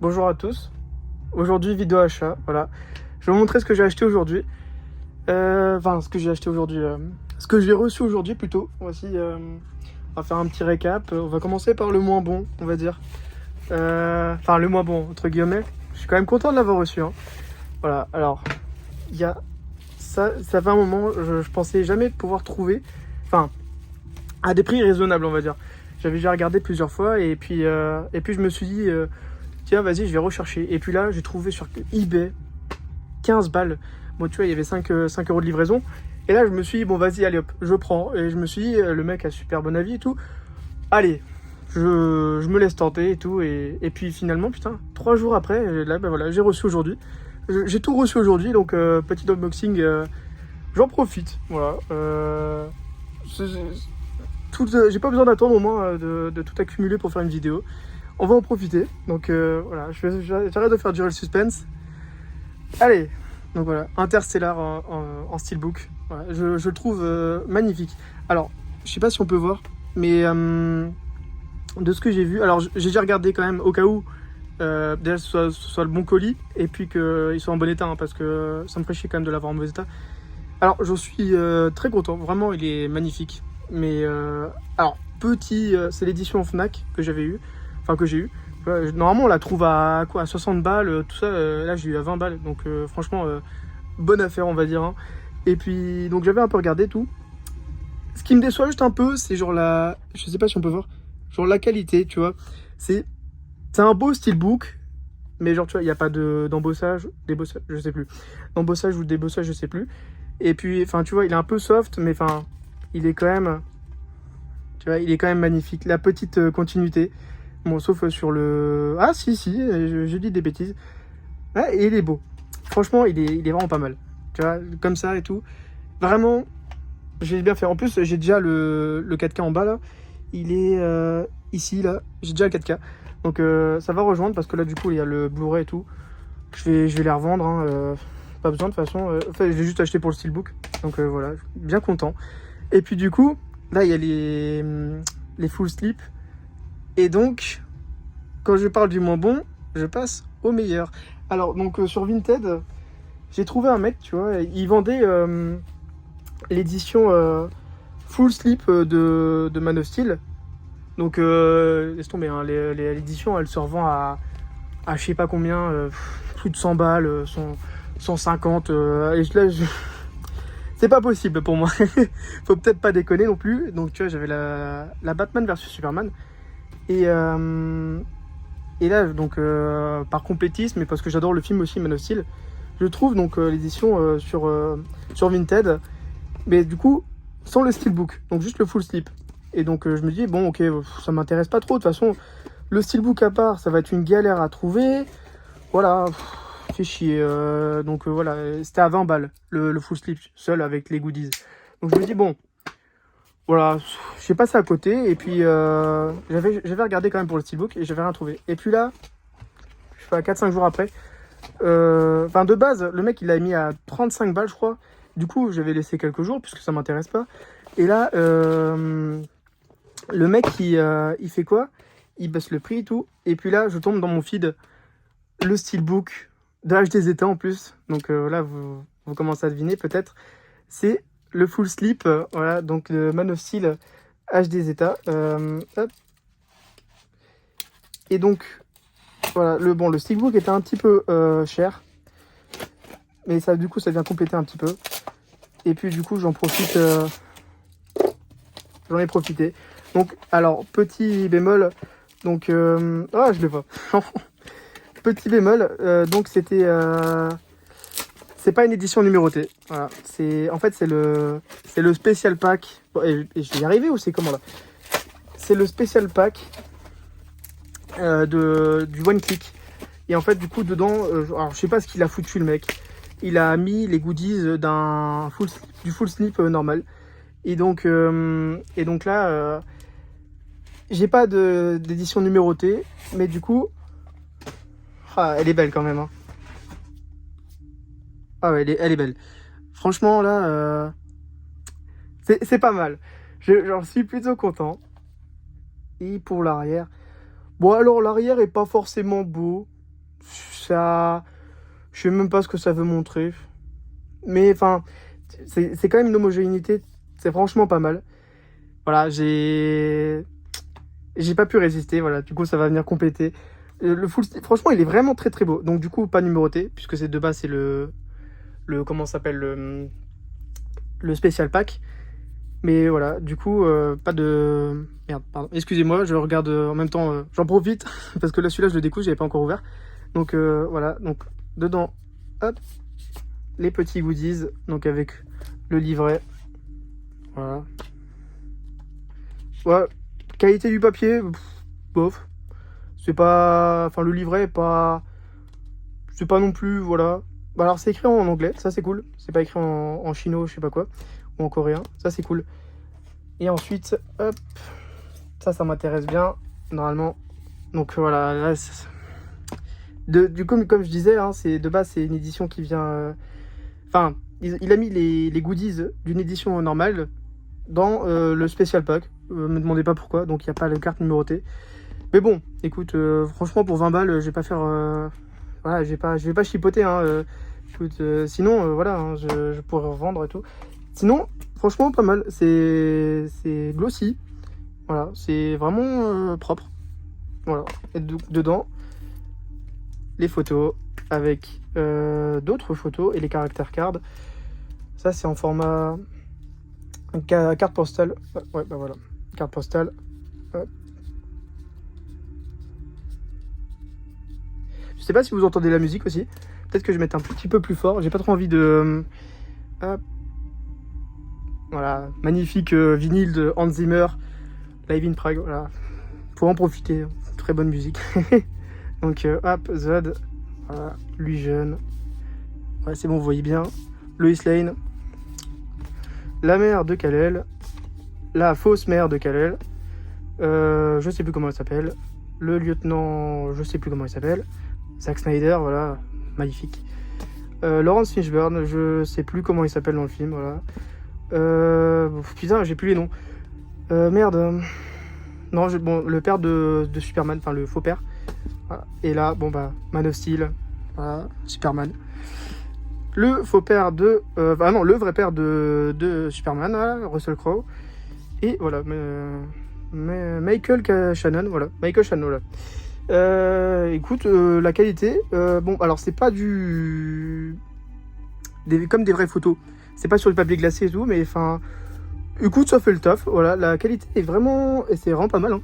Bonjour à tous. Aujourd'hui, vidéo achat. Voilà. Je vais vous montrer ce que j'ai acheté aujourd'hui. Ce que j'ai acheté aujourd'hui. Ce que j'ai reçu aujourd'hui plutôt. Voici. On va faire un petit récap. On va commencer par le moins bon, on va dire. Le moins bon, entre guillemets. Je suis quand même content de l'avoir reçu. Hein. Voilà. Alors, il y a. Ça fait un moment, je pensais jamais pouvoir trouver. Enfin, à des prix raisonnables, on va dire. J'avais déjà regardé plusieurs fois et puis je me suis dit. Tiens, vas-y, je vais rechercher. Et puis là, j'ai trouvé sur eBay 15 balles. Bon, tu vois, il y avait 5 euros de livraison. Et là, je me suis dit, bon, vas-y, allez hop, je prends. Et je me suis dit, le mec a super bon avis et tout. Allez, je me laisse tenter et tout. Et puis finalement, putain, 3 jours après, là, ben voilà, j'ai reçu aujourd'hui. J'ai tout reçu aujourd'hui, donc petit unboxing, j'en profite. Voilà. J'ai pas besoin d'attendre au moins de tout accumuler pour faire une vidéo. On va en profiter. Donc voilà, j'arrête de faire durer le suspense. Allez, donc voilà, Interstellar en steelbook. Voilà, je le trouve magnifique. Alors, je sais pas si on peut voir, mais de ce que j'ai vu, alors j'ai déjà regardé quand même au cas où déjà ce soit le bon colis et puis qu'il soit en bon état, hein, parce que ça me ferait chier quand même de l'avoir en mauvais état. Alors, j'en suis très content, vraiment, il est magnifique. Mais alors, c'est l'édition Fnac que j'avais eu. Enfin, que j'ai eu. Normalement, on la trouve à quoi, à 60 balles, tout ça. Là, j'ai eu à 20 balles. Donc, franchement, bonne affaire, on va dire. Hein. Et puis, donc, j'avais un peu regardé tout. Ce qui me déçoit juste un peu, c'est genre la. Je sais pas si on peut voir. Genre la qualité, tu vois. C'est un beau steelbook. Mais genre, tu vois, il n'y a pas d'embossage. Débossage, je sais plus. D'embossage ou débossage, je sais plus. Et puis, enfin, tu vois, il est un peu soft, mais enfin, il est quand même. Tu vois, il est quand même magnifique. La petite continuité. Bon, sauf sur le... Ah, si, je dis des bêtises. Ouais, et il est beau. Franchement, il est vraiment pas mal. Tu vois, comme ça et tout. Vraiment, j'ai bien fait. En plus, j'ai déjà le 4K en bas, là. Il est ici, là. J'ai déjà le 4K. Donc, ça va rejoindre, parce que là, du coup, il y a le Blu-ray et tout. Je vais les revendre. Hein, pas besoin, de toute façon. Enfin, je l'ai juste acheté pour le steelbook. Donc, voilà, bien content. Et puis, du coup, là, il y a les full slip. Et donc, quand je parle du moins bon, je passe au meilleur. Alors, donc sur Vinted, j'ai trouvé un mec, tu vois, il vendait l'édition full slip de Man of Steel. Donc, laisse tomber, hein, l'édition, elle se revend à je sais pas combien, plus de 100 balles, 150. Et là, c'est pas possible pour moi. Faut peut-être pas déconner non plus. Donc, tu vois, j'avais la Batman versus Superman. Et là, donc, par complétisme, et parce que j'adore le film aussi, Man of Steel, je trouve donc l'édition sur Vinted, mais du coup, sans le steelbook, donc juste le full slip. Et donc, je me dis, bon, ok, ça m'intéresse pas trop. De toute façon, le steelbook à part, ça va être une galère à trouver. Voilà, fait chier. Donc, voilà, c'était à 20 balles, le full slip, seul avec les goodies. Donc, je me dis, bon. Voilà, j'ai passé à côté et puis j'avais regardé quand même pour le steelbook et j'avais rien trouvé. Et puis là, je fais 4-5 jours après. De base, le mec il l'a mis à 35 balles, je crois. Du coup, j'avais laissé quelques jours puisque ça m'intéresse pas. Et là, le mec il fait quoi? Il baisse le prix et tout. Et puis là, je tombe dans mon feed le steelbook de HD Zeta en plus. Donc là, vous commencez à deviner peut-être. C'est le full slip, voilà, donc le Man of Steel HD Zeta. Hop. Et donc, voilà, le steelbook était un petit peu cher. Mais ça, du coup, ça vient compléter un petit peu. Et puis, du coup, j'en profite. J'en ai profité. Donc, alors, petit bémol. Donc, je le vois. Petit bémol. Donc, c'était... c'est pas une édition numérotée. Voilà. En fait, c'est le spécial pack. Bon, et je vais y arriver ou c'est comment là? C'est le spécial pack du One Click. Et en fait, du coup, dedans, alors je sais pas ce qu'il a foutu le mec. Il a mis les goodies du full slip normal. Et donc là, j'ai pas d'édition numérotée. Mais du coup, elle est belle quand même. Hein. Ah ouais, elle est belle. Franchement, là, c'est pas mal. J'en suis plutôt content. Et pour l'arrière. Bon, alors, l'arrière est pas forcément beau. ça... Je sais même pas ce que ça veut montrer. Mais enfin, c'est quand même une homogénéité, c'est franchement pas mal. Voilà, j'ai pas pu résister, voilà, du coup ça va venir compléter. Le full, franchement, il est vraiment très très beau. Donc du coup, pas numéroté, puisque c'est de base, c'est comment ça s'appelle, le spécial pack. Mais voilà, du coup, pas de... Merde, pardon, excusez-moi, je regarde en même temps, j'en profite, parce que là, celui-là, je le découvre, j'avais pas encore ouvert. Donc voilà, donc dedans, hop, les petits goodies, donc avec le livret. Voilà. Ouais, qualité du papier, bof. C'est pas... Enfin, le livret est pas... C'est pas non plus, voilà. Bah alors, c'est écrit en anglais, ça c'est cool. C'est pas écrit en chinois, je sais pas quoi, ou en coréen, ça c'est cool. Et ensuite, hop, ça m'intéresse bien, normalement. Donc voilà, là, du coup, comme je disais, hein, de base, c'est une édition qui vient... Enfin, il a mis les goodies d'une édition normale dans le spécial pack. Me demandez pas pourquoi, donc il n'y a pas la carte numérotée. Mais bon, écoute, franchement, pour 20 balles, je vais pas faire... voilà, je vais pas chipoter, hein. Écoute, sinon, voilà, hein, je pourrais revendre et tout. Sinon, franchement, pas mal. C'est glossy. Voilà, c'est vraiment propre. Voilà. Et dedans, les photos avec d'autres photos et les caractères cards. Ça, c'est en format carte postale. Ouais, bah voilà. Carte postale. Hop. Je sais pas si vous entendez la musique aussi. Peut-être que je vais mettre un petit peu plus fort. J'ai pas trop envie de... Hop. Voilà. Magnifique vinyle de Hans Zimmer. Live in Prague. Voilà. Pour en profiter. Très bonne musique. Donc, hop, Zod. Voilà. Lui jeune. Ouais, c'est bon, vous voyez bien. Lois Lane. La mère de Kal-El. La fausse mère de Kal-El. Je sais plus comment elle s'appelle. Le lieutenant, je sais plus comment il s'appelle. Zack Snyder, voilà, magnifique. Lawrence Fishburne, je sais plus comment il s'appelle dans le film, voilà. Putain, j'ai plus les noms. Merde. Non, bon, le père de Superman, enfin le faux père. Voilà. Et là, bon bah, Man of Steel, voilà, Superman. Le faux père de... non, le vrai père de Superman, voilà, Russell Crowe. Et voilà, Michael Shannon, voilà. Michael Shannon, voilà. Écoute, la qualité, bon, alors c'est pas comme des vraies photos. C'est pas sur le papier glacé et tout, mais enfin... Écoute, ça fait le taf, voilà. La qualité est vraiment... Et c'est vraiment pas mal, hein.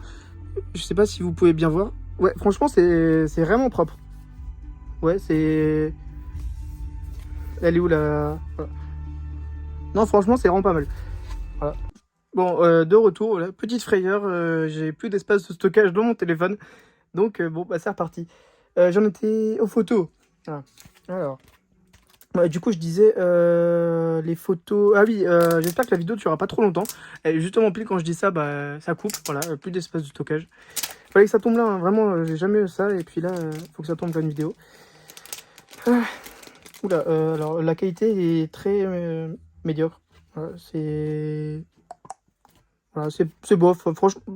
Je sais pas si vous pouvez bien voir. Ouais, franchement, c'est vraiment propre. Ouais, c'est... Elle est où la... Voilà. Non, franchement, c'est vraiment pas mal. Voilà. Bon, de retour, voilà. Petite frayeur, j'ai plus d'espace de stockage dans mon téléphone. Donc, bon, bah, c'est reparti. J'en étais aux photos. Voilà. Alors, du coup, je disais les photos... Ah oui, j'espère que la vidéo ne durera pas trop longtemps. Et justement, pile quand je dis ça, bah, ça coupe. Voilà, plus d'espace de stockage. Fallait que ça tombe là, hein. Vraiment, j'ai jamais eu ça. Et puis là, faut que ça tombe dans une vidéo. Oula, alors la qualité est très médiocre. Voilà, c'est... Voilà, c'est bof.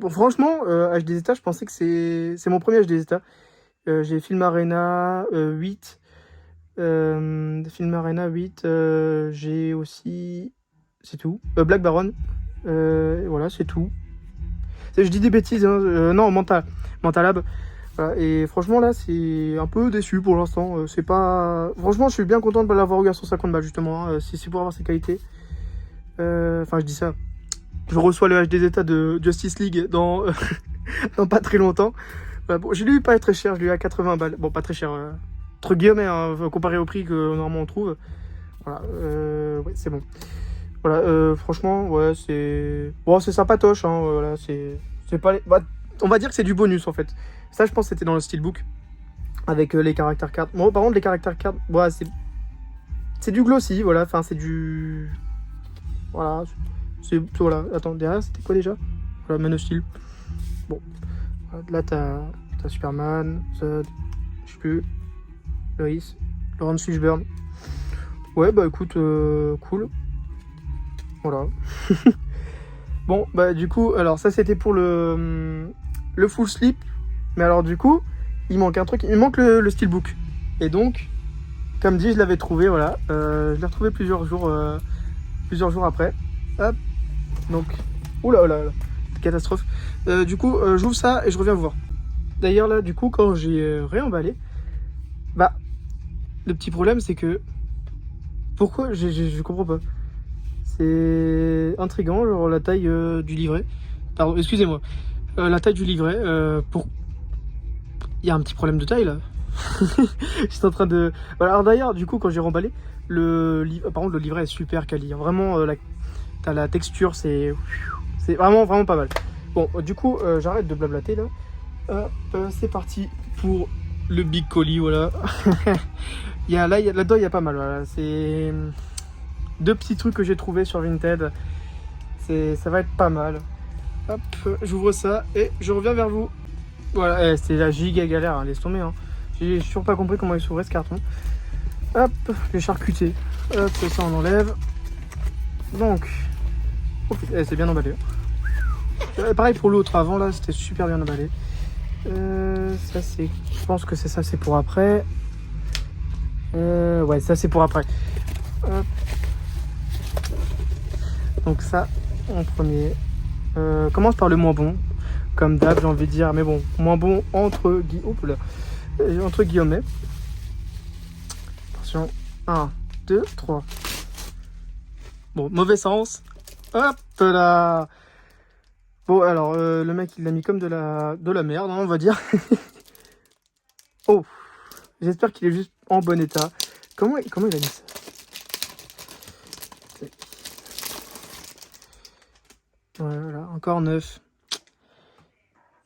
Franchement, HD Zeta, je pensais que c'est mon premier HD Zeta. J'ai Film Arena 8. Film Arena 8. J'ai aussi... C'est tout. Black Baron. Voilà, c'est tout. Je dis des bêtises, hein. Non, Mentalab. Voilà, et franchement, là, c'est un peu déçu pour l'instant. C'est pas... Franchement, je suis bien content de l'avoir eu à 150 balles, justement. Hein, si c'est pour avoir ses qualités. Enfin, je dis ça. Je reçois le HD Zeta de Justice League dans, dans pas très longtemps. Bon, je l'ai eu pas très cher, je l'ai eu à 80 balles. Bon, pas très cher, entre guillemets, hein, comparé au prix que normalement on trouve. Voilà, ouais, c'est bon. Voilà, franchement, ouais, c'est... Bon, c'est sympatoche, hein, voilà, c'est pas... On va dire que c'est du bonus, en fait. Ça, je pense, c'était dans le steelbook, avec les caractères cards. Bon, par contre, les caractères cards, ouais, c'est du glossy, voilà, enfin, c'est du... Voilà, voilà, attends, derrière, c'était quoi déjà? Voilà, Man of Steel. Bon, là, t'as Superman, Zod, je sais plus, Lois, Lawrence Fishburne. Ouais, bah écoute, cool. Voilà. Bon, bah du coup, alors ça c'était pour le full slip. Mais alors du coup, il manque un truc, il manque le steelbook. Et donc, comme dit, je l'avais trouvé, voilà. Je l'ai retrouvé plusieurs jours après. Hop, donc, oula, oula, oula, catastrophe. Du coup, j'ouvre ça et je reviens vous voir. D'ailleurs, là, du coup, quand j'ai réemballé, bah, le petit problème, c'est que... Pourquoi? Je comprends pas. C'est intriguant, genre la taille du livret. Pardon, excusez-moi. La taille du livret, il y a un petit problème de taille, là. J'étais en train de... Voilà, alors d'ailleurs, du coup, quand j'ai remballé, par contre, le livret est super quali. Vraiment, t'as la texture, c'est vraiment, vraiment pas mal. Bon, du coup, j'arrête de blablater, là. C'est parti pour le big colis, voilà. Là-dedans, il y a pas mal, voilà. C'est 2 petits trucs que j'ai trouvé sur Vinted. Ça va être pas mal. Hop, j'ouvre ça et je reviens vers vous. Voilà, c'est la giga galère, hein, laisse tomber. Hein. J'ai toujours pas compris comment il s'ouvrait ce carton. Hop, les charcutés. Hop, ça on enlève. Donc, oh, c'est bien emballé. Pareil pour l'autre avant là, c'était super bien emballé. Ça c'est, je pense que ça c'est pour après. Ouais, ça c'est pour après. Hop. Donc ça en premier. Commence par le moins bon, comme d'hab j'ai envie de dire, mais bon, moins bon entre guillemets. Attention, 1, 2, 3. Bon, mauvais sens. Hop là. Bon alors, le mec il l'a mis comme de la merde, hein, on va dire. Oh, j'espère qu'il est juste en bon état. Comment il a mis ça? Voilà, encore neuf.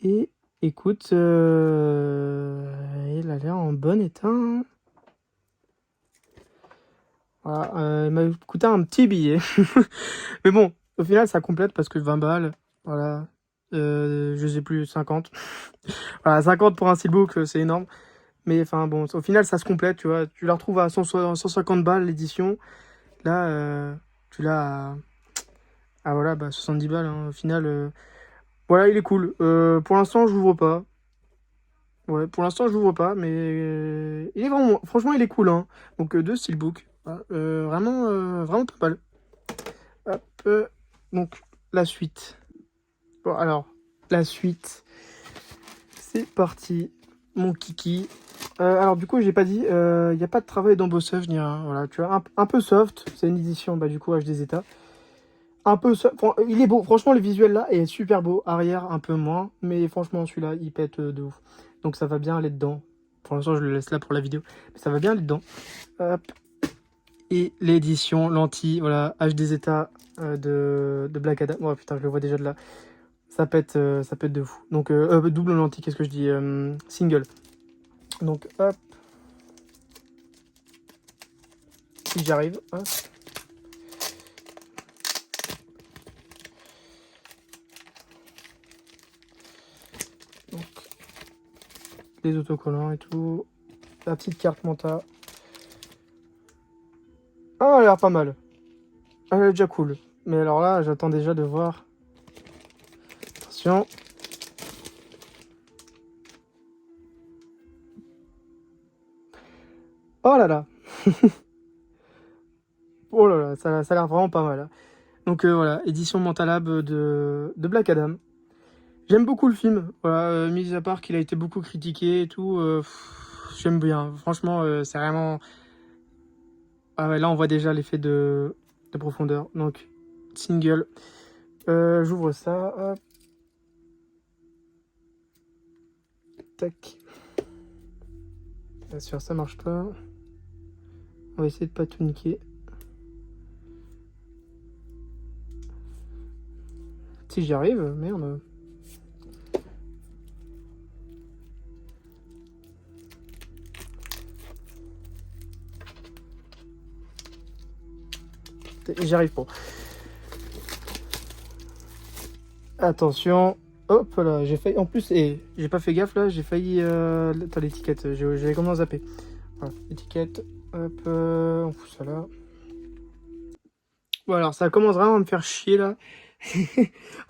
Et écoute, il a l'air en bon état. Hein. Voilà, il m'a coûté un petit billet. Mais bon, au final, ça complète parce que 20 balles. Voilà, je sais plus, 50. Voilà, 50 pour un steelbook, c'est énorme. Mais enfin bon, au final, ça se complète, tu vois. Tu la retrouves à 150 balles l'édition. Là, tu l'as à voilà, 70 balles. Hein, au final, voilà, il est cool. Pour l'instant, je l'ouvre pas. Ouais, pour l'instant, je l'ouvre pas, mais il est vraiment, franchement, il est cool. Hein. Donc, 2 steelbooks. Voilà, vraiment pas mal. Hop, donc, la suite. Bon, alors, la suite. C'est parti, mon kiki. Alors, du coup, j'ai pas dit, il n'y a pas de travail d'embossage ni rien. Voilà, tu vois, un peu soft. C'est une édition, du coup, HD Zeta. Un peu soft. Il est beau. Franchement, le visuel là est super beau. Arrière, un peu moins. Mais franchement, celui-là, il pète de ouf. Donc, ça va bien aller dedans. Pour l'instant, je le laisse là pour la vidéo. Mais ça va bien aller dedans. Hop. Et l'édition lentille, voilà, HD Zeta de Black Adam. Oh putain, je le vois déjà de là. Ça pète de fou. Donc, double lentille, qu'est-ce que je dis single. Donc, hop. Si j'y arrive, hop. Donc, les autocollants et tout. La petite carte Manta. Ah, elle a l'air pas mal. Elle est déjà cool. Mais alors là, j'attends déjà de voir. Attention. Oh là là. Oh là là, ça a l'air vraiment pas mal. Hein. Donc voilà, édition Mentalab de Black Adam. J'aime beaucoup le film. Voilà, mis à part qu'il a été beaucoup critiqué et tout. J'aime bien. Franchement, c'est vraiment... Ah ouais, là, on voit déjà l'effet de profondeur. Donc, single. J'ouvre ça. Hop. Tac. Bien sûr, ça marche pas. On va essayer de pas tout niquer. Si j'y arrive, merde. J'y arrive pas. Attention. Hop là, j'ai failli. En plus, j'ai pas fait gaffe là, j'ai failli. Attends, l'étiquette, j'avais complètement zappé. Voilà, étiquette. Hop, on fout ça là. Bon, alors ça commence vraiment à me faire chier là.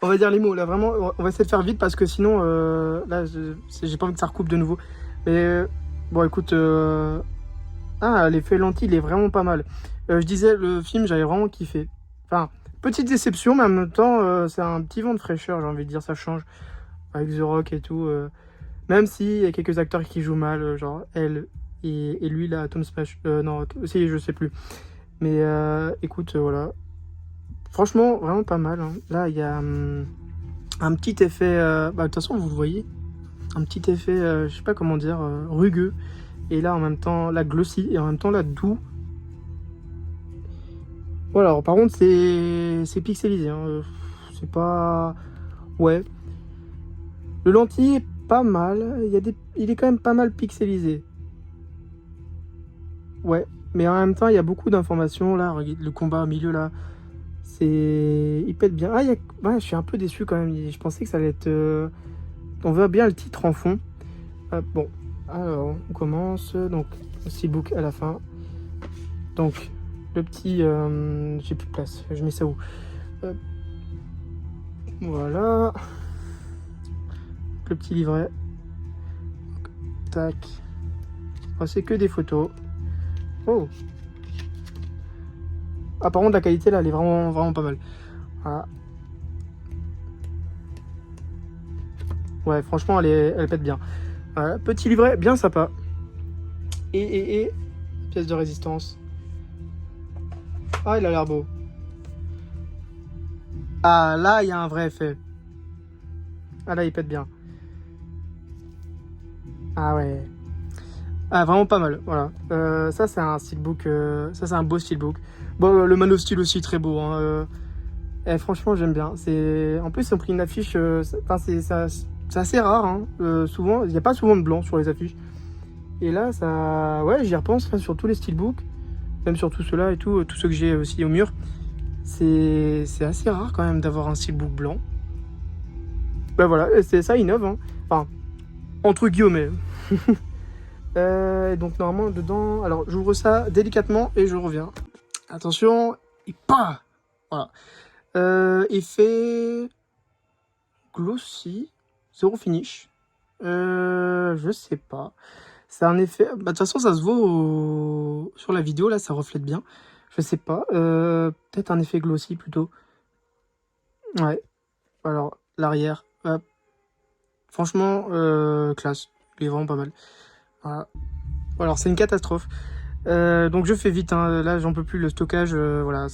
On va dire les mots là, vraiment. On va essayer de faire vite parce que sinon, là, j'ai pas envie que ça recoupe de nouveau. Mais bon, écoute, ah, l'effet lentille, il est vraiment pas mal. Je disais, le film, j'avais vraiment kiffé. Enfin, petite déception, mais en même temps, c'est un petit vent de fraîcheur, j'ai envie de dire, ça change. Avec The Rock et tout. Même s'il y a quelques acteurs qui jouent mal, genre elle et lui, là, Tom Smash. Non, si, je sais plus. Mais écoute, voilà. Franchement, vraiment pas mal. Hein. Là, il y a un petit effet. Bah, de toute façon, vous le voyez. Un petit effet, je sais pas comment dire, rugueux. Et là, en même temps, la glossy. Et en même temps, la doux. Voilà, alors, par contre, c'est pixelisé. Hein. C'est pas. Ouais. Le lentille est pas mal. Il est quand même pas mal pixelisé. Ouais. Mais en même temps, il y a beaucoup d'informations. Là, regarde, le combat au milieu, là. Il pète bien. Ah, ouais, je suis un peu déçu quand même. Je pensais que ça allait être. On voit bien le titre en fond. Bon, alors on commence. Donc, steelbook à la fin. Donc, le petit. J'ai plus de place. Je mets ça où? Voilà. Le petit livret. Donc, tac. Oh, c'est que des photos. Oh. Ah, par contre, la qualité là, elle est vraiment, vraiment pas mal. Voilà. Ouais, franchement, elle pète bien. Voilà, petit livret, bien sympa. Et pièce de résistance. Ah, il a l'air beau. Ah, là, il y a un vrai effet. Ah, là, il pète bien. Ah ouais. Ah, vraiment pas mal, voilà. Ça, c'est un steelbook. Ça, c'est un beau steelbook. Bon, le Man of Steel aussi, très beau. Hein, franchement, j'aime bien. En plus, ils ont pris une affiche. C'est assez rare. Hein. Souvent, il n'y a pas souvent de blanc sur les affiches. Et là, ça. Ouais, j'y repense là, sur tous les steelbooks. Même sur tous ceux-là et tout. Tous ceux que j'ai aussi au mur. C'est assez rare quand même d'avoir un steelbook blanc. Bah voilà, c'est ça, innove. Hein. Enfin, entre guillemets. Donc normalement dedans, alors j'ouvre ça délicatement et je reviens. Attention, et pas. Voilà. Effet glossy, zéro finish. Je sais pas. C'est un effet. Bah, de toute façon, ça se voit sur la vidéo là, ça reflète bien. Je sais pas. Peut-être un effet glossy plutôt. Ouais. Alors l'arrière. Franchement, classe. Il est vraiment pas mal. Voilà. Alors c'est une catastrophe. Donc je fais vite, hein. Là j'en peux plus, le stockage, voilà,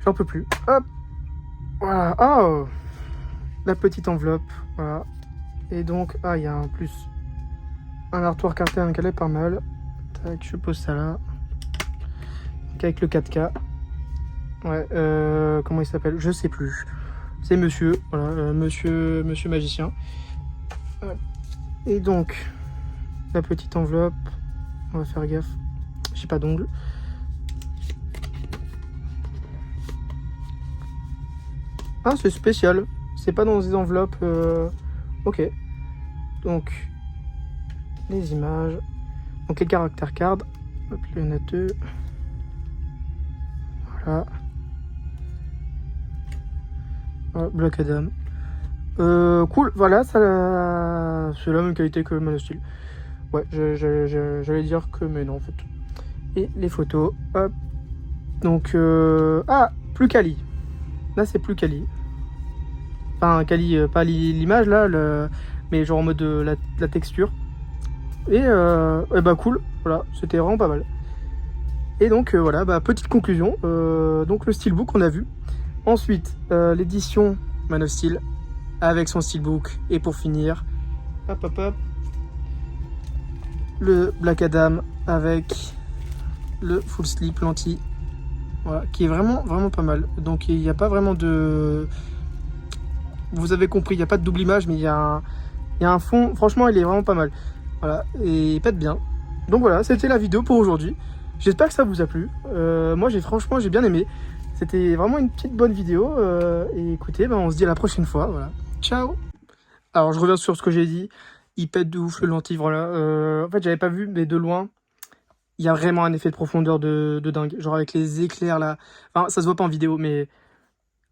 j'en peux plus. Hop, voilà, oh, la petite enveloppe, voilà. Et donc, ah, il y a en plus un artwork interne qui est pas mal. Tac, je pose ça là. Donc, avec le 4K. Ouais, comment il s'appelle? Je sais plus. C'est monsieur, voilà, monsieur magicien. Ouais. Et donc, la petite enveloppe, on va faire gaffe. J'ai pas d'ongles. Ah, c'est spécial. C'est pas dans des enveloppes. Ok. Donc, les images. Donc, les caractères cards. Hop, il y en a deux. Voilà. Voilà, Black Adam. Cool. Voilà, ça, c'est la même qualité que Man of Steel. Ouais, j'allais dire que, mais non, en fait. Et les photos. Hop. Donc, ah, plus quali. Là, c'est plus quali. Enfin, quali, pas l'image là, mais genre en mode la texture. Et bah cool, voilà, c'était vraiment pas mal. Et donc voilà, bah petite conclusion. Donc le steelbook on a vu. Ensuite, l'édition Man of Steel avec son steelbook. Et pour finir, hop hop hop, le Black Adam avec le full slip lentille. Voilà, qui est vraiment pas mal. Donc il n'y a pas vraiment de... Vous avez compris, il n'y a pas de double image, mais il y a un fond. Franchement, il est vraiment pas mal. Voilà, et il pète bien. Donc voilà, c'était la vidéo pour aujourd'hui. J'espère que ça vous a plu. Moi, franchement, j'ai bien aimé. C'était vraiment une petite bonne vidéo. Et écoutez, ben, on se dit à la prochaine fois. Voilà. Ciao. Alors, je reviens sur ce que j'ai dit. Il pète de ouf le lentille, voilà. En fait, j'avais pas vu, mais de loin, il y a vraiment un effet de profondeur de dingue. Genre avec les éclairs là. Enfin, ça se voit pas en vidéo, mais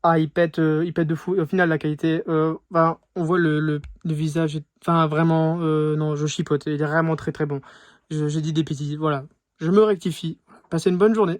Ah, il pète de fou. Et au final, la qualité, ben, on voit le visage. Enfin, vraiment, non, je chipote. Il est vraiment très très bon. J'ai dit des petits. Voilà. Je me rectifie. Passez une bonne journée.